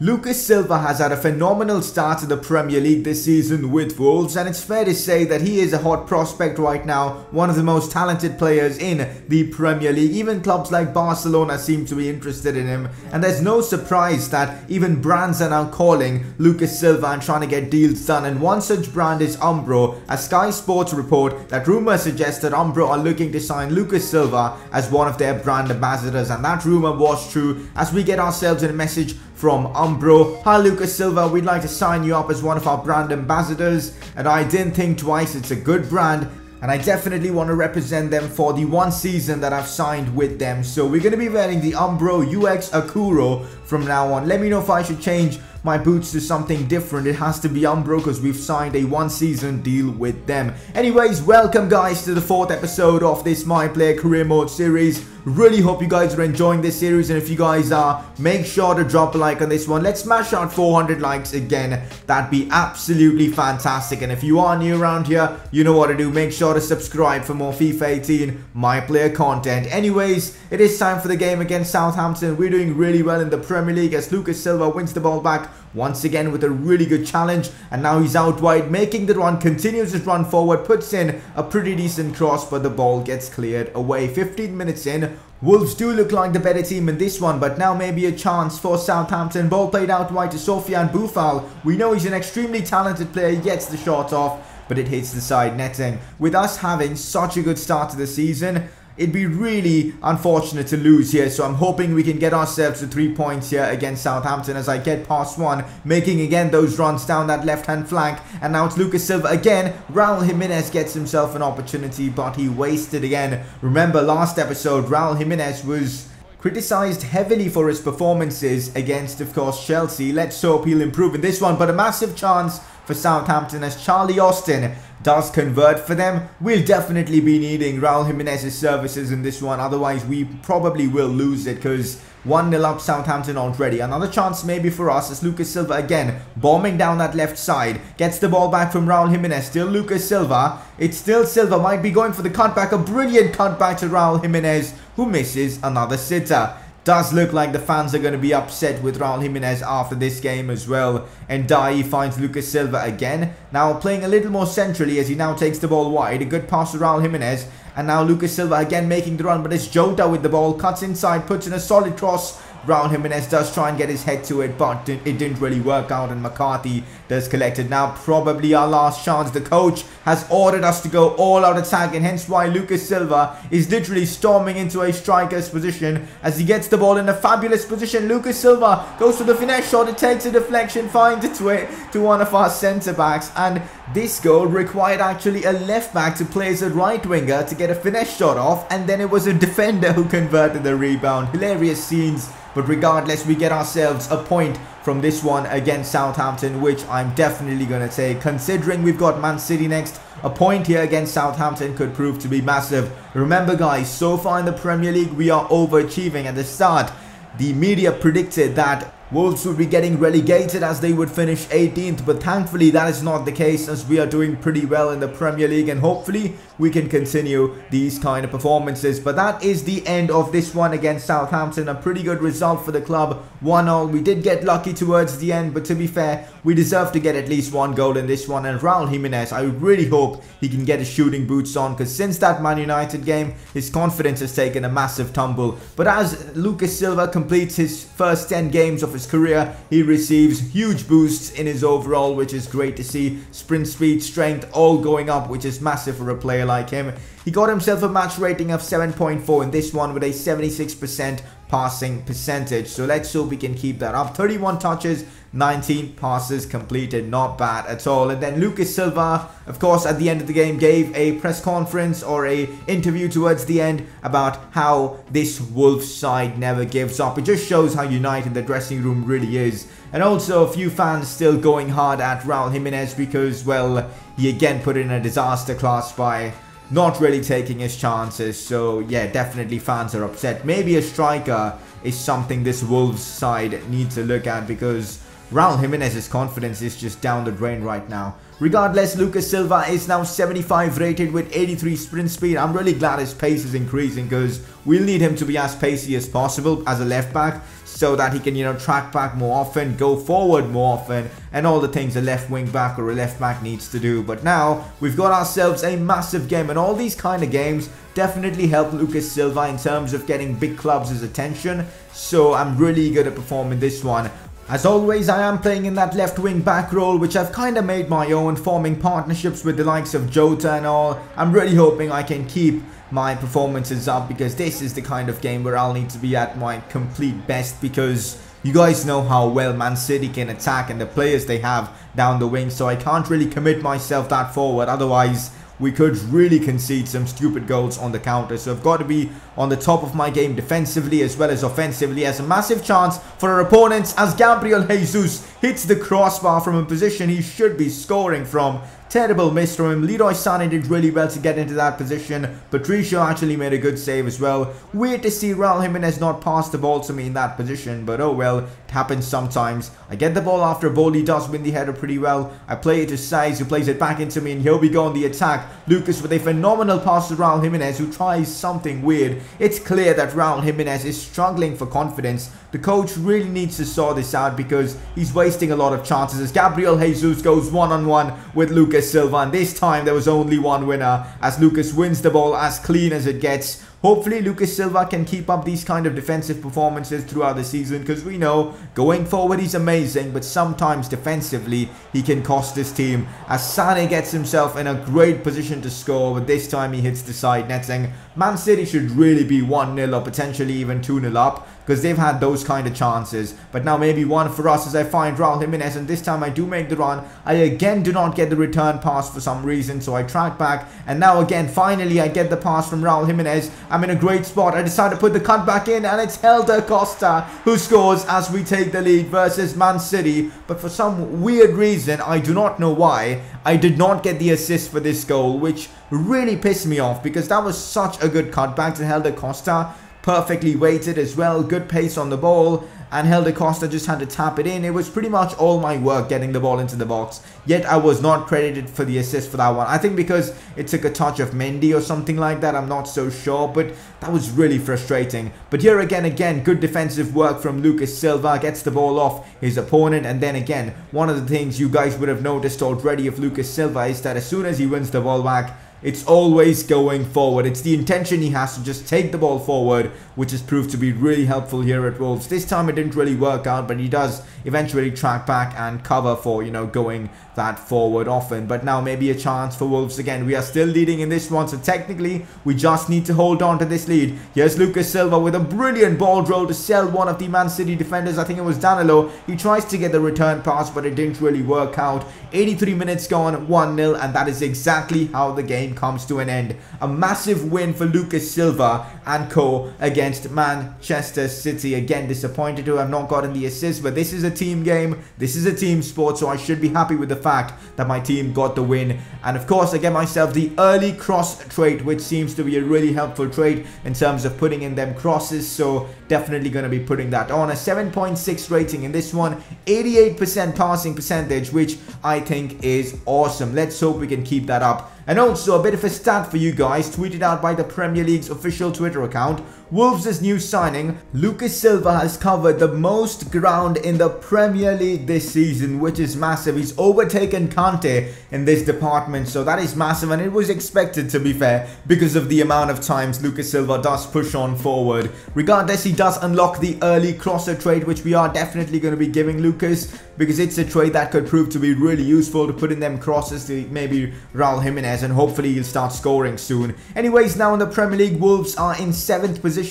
Lucas Silva has had a phenomenal start to the Premier League this season with Wolves, and it's fair to say that he is a hot prospect right now, one of the most talented players in the Premier League. Even clubs like Barcelona seem to be interested in him, and there's no surprise that even brands are now calling Lucas Silva and trying to get deals done, and one such brand is Umbro, as Sky Sports report that rumours suggest that Umbro are looking to sign Lucas Silva as one of their brand ambassadors, and that rumour was true, as we get ourselves a message from Umbro. Hi Lucas Silva, we'd like to sign you up as one of our brand ambassadors, and I didn't think twice. It's a good brand, and I definitely want to represent them for the one season that I've signed with them. So we're going to be wearing the Umbro UX Akuro from now on. Let me know if I should change my boots to something different. It has to be Umbro because we've signed a one season deal with them. Anyways, welcome guys to the 4th episode of this My Player Career Mode series. Really hope you guys are enjoying this series, and if you guys are, make sure to drop a like on this one. Let's smash out 400 likes again. That'd be absolutely fantastic. And if you are new around here, you know what to do. Make sure to subscribe for more FIFA 18 My Player content. Anyways, it is time for the game against Southampton. We're doing really well in the Premier League as Lucas Silva wins the ball back once again with a really good challenge, and now he's out wide making the run, continues his run forward, puts in a pretty decent cross, but the ball gets cleared away. 15 minutes in, Wolves do look like the better team in this one, but now maybe a chance for Southampton. Ball played out wide to Sofiane Boufal. We know he's an extremely talented player. He gets the shot off, but it hits the side netting. With us having such a good start to the season, it'd be really unfortunate to lose here, so I'm hoping we can get ourselves to 3 points here against Southampton as I get past one, making again those runs down that left-hand flank, and now it's Lucas Silva again. Raul Jimenez gets himself an opportunity, but he wasted again. Remember last episode, Raul Jimenez was criticised heavily for his performances against, of course, Chelsea. Let's hope he'll improve in this one, but a massive chance for Southampton as Charlie Austin does convert for them. We'll definitely be needing Raul Jimenez's services in this one, otherwise we probably will lose it because 1-0 up Southampton already. Another chance maybe for us as Lucas Silva again bombing down that left side, gets the ball back from Raul Jimenez. Still Lucas Silva, it's still Silva, might be going for the cutback, a brilliant cutback to Raul Jimenez who misses another sitter. Does look like the fans are going to be upset with Raul Jimenez after this game as well. And Dai finds Lucas Silva again. Now playing a little more centrally as he now takes the ball wide. A good pass to Raul Jimenez. And now Lucas Silva again making the run. But it's Jota with the ball. Cuts inside. Puts in a solid cross. Raul Jimenez does try and get his head to it, but it didn't really work out, and McCarthy does collect it. Now probably our last chance. The coach has ordered us to go all out attack, and hence why Lucas Silva is literally storming into a striker's position as he gets the ball in a fabulous position. Lucas Silva goes for the finesse shot. It takes a deflection, finds its way to one of our centre backs, and this goal required actually a left back to play as a right winger to get a finesse shot off, and then it was a defender who converted the rebound. Hilarious scenes. But regardless, we get ourselves a point from this one against Southampton, which I'm definitely going to take. Considering we've got Man City next, a point here against Southampton could prove to be massive. Remember guys, so far in the Premier League, we are overachieving. At the start, the media predicted that Wolves would be getting relegated as they would finish 18th, but thankfully that is not the case as we are doing pretty well in the Premier League, and hopefully we can continue these kind of performances. But that is the end of this one against Southampton. A pretty good result for the club, 1-0. We did get lucky towards the end, but to be fair, we deserve to get at least one goal in this one. And Raul Jimenez, I really hope he can get his shooting boots on, because since that Man United game, his confidence has taken a massive tumble. But as Lucas Silva completes his first 10 games of his career, he receives huge boosts in his overall, which is great to see. Sprint speed, strength, all going up, which is massive for a player like him. He got himself a match rating of 7.4 in this one with a 76% passing percentage. So let's hope we can keep that up. 31 touches, 19 passes completed. Not bad at all. And then Lucas Silva, of course, at the end of the game gave a press conference or a interview towards the end about how this Wolves side never gives up. It just shows how united the dressing room really is. And also a few fans still going hard at Raul Jimenez because, well, he again put in a disaster class by not really taking his chances. So yeah, definitely fans are upset. Maybe a striker is something this Wolves side needs to look at, because Raul Jimenez's confidence is just down the drain right now. Regardless, Lucas Silva is now 75 rated with 83 sprint speed. I'm really glad his pace is increasing because we'll need him to be as pacey as possible as a left back, so that he can, track back more often, go forward more often, and all the things a left wing back or a left back needs to do. But now we've got ourselves a massive game, and all these kind of games definitely help Lucas Silva in terms of getting big clubs' attention. So I'm really eager to perform in this one. As always, I am playing in that left wing back role, which I've kind of made my own, forming partnerships with the likes of Jota and all. I'm really hoping I can keep my performances up, because this is the kind of game where I'll need to be at my complete best, because you guys know how well Man City can attack and the players they have down the wing, so I can't really commit myself that forward, otherwise we could really concede some stupid goals on the counter. So I've got to be on the top of my game defensively as well as offensively. As a massive chance for our opponents as Gabriel Jesus hits the crossbar from a position he should be scoring from. Terrible miss from him. Leroy Sané did really well to get into that position. Patricio actually made a good save as well. Weird to see Raul Jimenez not pass the ball to me in that position, but oh well, it happens sometimes. I get the ball after Boli does win the header pretty well. I play it to Saiz, who plays it back into me, and here we go on the attack. Lucas with a phenomenal pass to Raul Jimenez, who tries something weird. It's clear that Raul Jimenez is struggling for confidence. The coach really needs to sort this out, because he's wasting a lot of chances as Gabriel Jesus goes one-on-one with Lucas Silva, and this time there was only one winner as Lucas wins the ball as clean as it gets. Hopefully Lucas Silva can keep up these kind of defensive performances throughout the season, because we know going forward he's amazing, but sometimes defensively he can cost his team, as Sané gets himself in a great position to score, but this time he hits the side netting. Man City should really be 1-0 or potentially even 2-0 up, because they've had those kind of chances. But now maybe one for us as I find Raul Jimenez, and this time I do make the run. I again do not get the return pass for some reason, so I track back, and now again finally I get the pass from Raul Jimenez. I'm in a great spot. I decide to put the cut back in, and it's Helder Costa who scores as we take the lead versus Man City. But for some weird reason, I do not know why, I did not get the assist for this goal, which really pissed me off, because that was such a good cutback to Helder Costa. Perfectly weighted as well, good pace on the ball, and Helder Costa just had to tap it in. It was pretty much all my work getting the ball into the box, yet I was not credited for the assist for that one. I think because it took a touch of Mendy or something like that, I'm not so sure, but that was really frustrating. But here again, good defensive work from Lucas Silva, gets the ball off his opponent, and then again, one of the things you guys would have noticed already of Lucas Silva is that as soon as he wins the ball back, it's always going forward. It's the intention he has to just take the ball forward, which has proved to be really helpful here at Wolves. This time it didn't really work out, but he does eventually track back and cover for, going that forward often. But now maybe a chance for Wolves again. We are still leading in this one, so technically we just need to hold on to this lead. Here's Lucas Silva with a brilliant ball roll to sell one of the Man City defenders. I think it was Danilo. He tries to get the return pass, but it didn't really work out. 83 minutes gone, 1-0, and that is exactly how the game comes to an end. A massive win for Lucas Silva and co against Manchester City. Again, disappointed to have not gotten the assist, but this is a team game, this is a team sport, so I should be happy with the fact that my team got the win. And of course I get myself the early cross trait, which seems to be a really helpful trait in terms of putting in them crosses, so definitely going to be putting that on. A 7.6 rating in this one, 88% passing percentage, which I think is awesome. Let's hope we can keep that up. And also a bit of a stat for you guys, tweeted out by the Premier League's official Twitter account. Wolves' new signing, Lucas Silva, has covered the most ground in the Premier League this season, which is massive. He's overtaken Kante in this department, so that is massive, and it was expected, to be fair, because of the amount of times Lucas Silva does push on forward. Regardless, he does unlock the early crosser trait, which we are definitely going to be giving Lucas, because it's a trait that could prove to be really useful to put in them crosses to maybe Raul Jimenez, and hopefully he'll start scoring soon. Anyways, now in the Premier League, Wolves are in 7th position.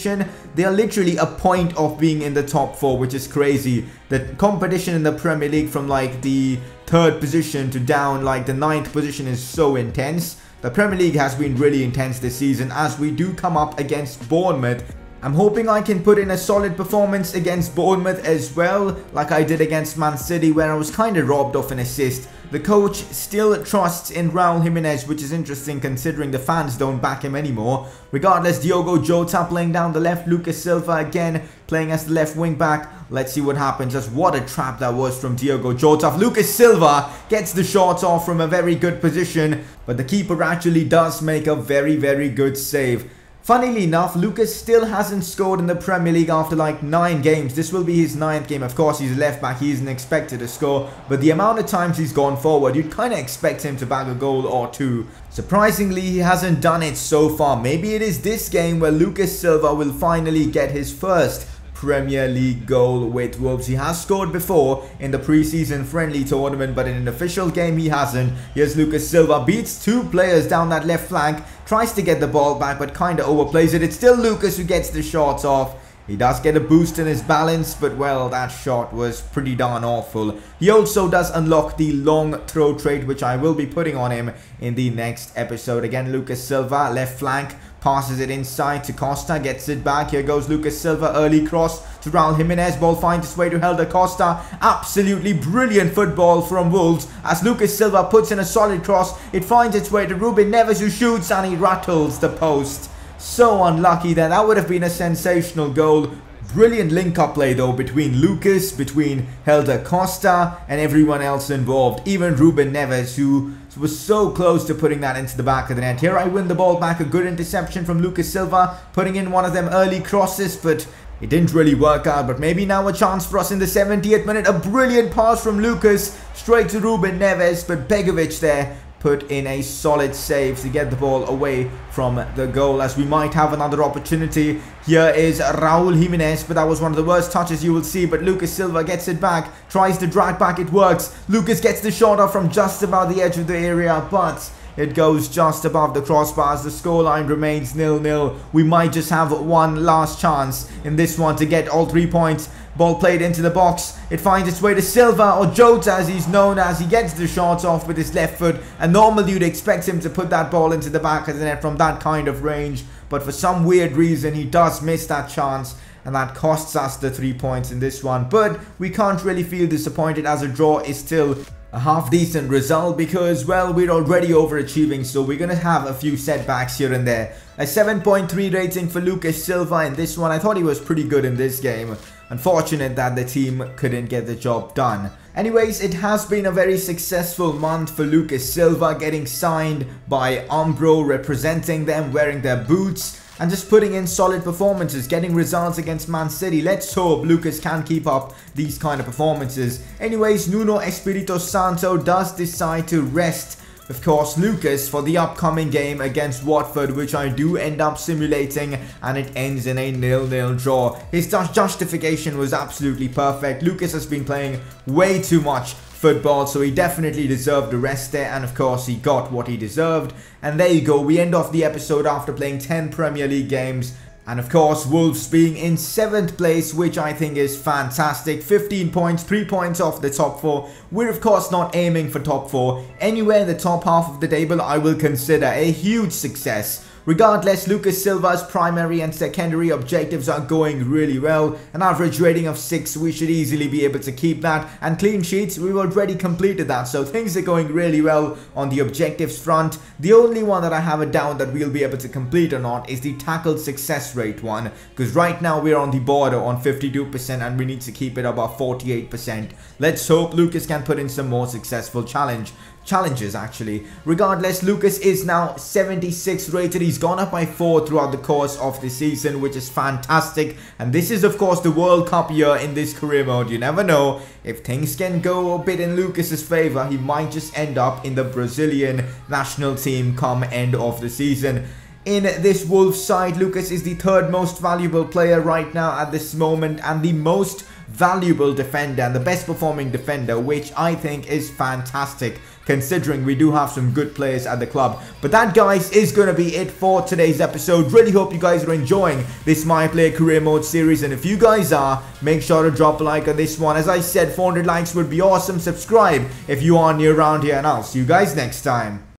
They are literally a point off being in the top 4, which is crazy. The competition in the Premier League from like the 3rd position to down like the 9th position is so intense. The Premier League has been really intense this season, as we do come up against Bournemouth I'm hoping I can put in a solid performance against Bournemouth as well, like I did against Man City, where I was kind of robbed of an assist. The coach still trusts in Raul Jimenez, which is interesting considering the fans don't back him anymore. Regardless, Diogo Jota playing down the left, Lucas Silva again playing as the left wing back. Let's see what happens. Just what a trap that was from Diogo Jota. Lucas Silva gets the shot off from a very good position, but the keeper actually does make a very, very good save. Funnily enough, Lucas still hasn't scored in the Premier League after like 9 games. This will be his 9th game. Of course, he's a left back. He isn't expected to score. But the amount of times he's gone forward, you'd kind of expect him to bag a goal or 2. Surprisingly, he hasn't done it so far. Maybe it is this game where Lucas Silva will finally get his first Premier League goal with Wolves. He has scored before in the pre-season friendly tournament, but in an official game he hasn't. Here's Lucas Silva, beats 2 players down that left flank, tries to get the ball back but kind of overplays it. It's still Lucas who gets the shots off. He does get a boost in his balance, but well, that shot was pretty darn awful. He also does unlock the long throw trait, which I will be putting on him in the next episode. Again, Lucas Silva, left flank, passes it inside to Costa, gets it back. Here goes Lucas Silva, early cross to Raul Jimenez. Ball finds its way to Helder Costa. Absolutely brilliant football from Wolves as Lucas Silva puts in a solid cross. It finds its way to Ruben Neves, who shoots and he rattles the post. So unlucky there. That would have been a sensational goal. Brilliant link-up play though between Lucas, between Helder Costa and everyone else involved. Even Ruben Neves, who was so close to putting that into the back of the net. Here I win the ball back. A good interception from Lucas Silva, putting in one of them early crosses, but it didn't really work out. But maybe now a chance for us in the 70th minute. A brilliant pass from Lucas straight to Ruben Neves, but Begovic there put in a solid save to get the ball away from the goal, as we might have another opportunity. Here is Raul Jimenez, but that was one of the worst touches you will see. But Lucas Silva gets it back, tries to drag back, it works. Lucas gets the shot off from just about the edge of the area, but it goes just above the crossbars. The scoreline remains 0-0. We might just have one last chance in this one to get all 3 points. Ball played into the box. It finds its way to Silva, or Jota as he's known as. He gets the shots off with his left foot. And normally you'd expect him to put that ball into the back of the net from that kind of range. But for some weird reason, he does miss that chance. And that costs us the 3 points in this one. But we can't really feel disappointed, as a draw is still a half decent result because, well, we're already overachieving, so we're going to have a few setbacks here and there. A 7.3 rating for Lucas Silva in this one. I thought he was pretty good in this game. Unfortunate that the team couldn't get the job done. Anyways, it has been a very successful month for Lucas Silva, getting signed by Umbro, representing them, wearing their boots, and just putting in solid performances, getting results against Man City. Let's hope Lucas can keep up these kind of performances. Anyways, Nuno Espirito Santo does decide to rest, of course, Lucas for the upcoming game against Watford, which I do end up simulating, and it ends in a 0-0 draw. His justification was absolutely perfect. Lucas has been playing way too much football, so he definitely deserved a rest there, and of course he got what he deserved. And there you go, we end off the episode after playing 10 Premier League games. And of course, Wolves being in 7th place, which I think is fantastic. 15 points, 3 points off the top 4. We're of course not aiming for top 4. Anywhere in the top half of the table, I will consider a huge success. Regardless, Lucas Silva's primary and secondary objectives are going really well. An average rating of 6, we should easily be able to keep that. And clean sheets, we've already completed that. So things are going really well on the objectives front. The only one that I have a doubt that we'll be able to complete or not is the tackle success rate one. Because right now we're on the border on 52% and we need to keep it above 48%. Let's hope Lucas can put in some more successful challenges actually. Regardless, Lucas is now 76 rated. He's gone up by 4 throughout the course of the season, which is fantastic. And this is of course the World Cup year in this career mode. You never know, if things can go a bit in Lucas's favor, he might just end up in the Brazilian national team come end of the season. In this Wolves side, Lucas is the 3rd most valuable player right now at this moment, and the most valuable defender and the best performing defender, which I think is fantastic considering we do have some good players at the club. But that, guys, is going to be it for today's episode. Really hope you guys are enjoying this My Player Career Mode series, and if you guys are, make sure to drop a like on this one. As I said, 400 likes would be awesome. Subscribe if you are new around here, and I'll see you guys next time.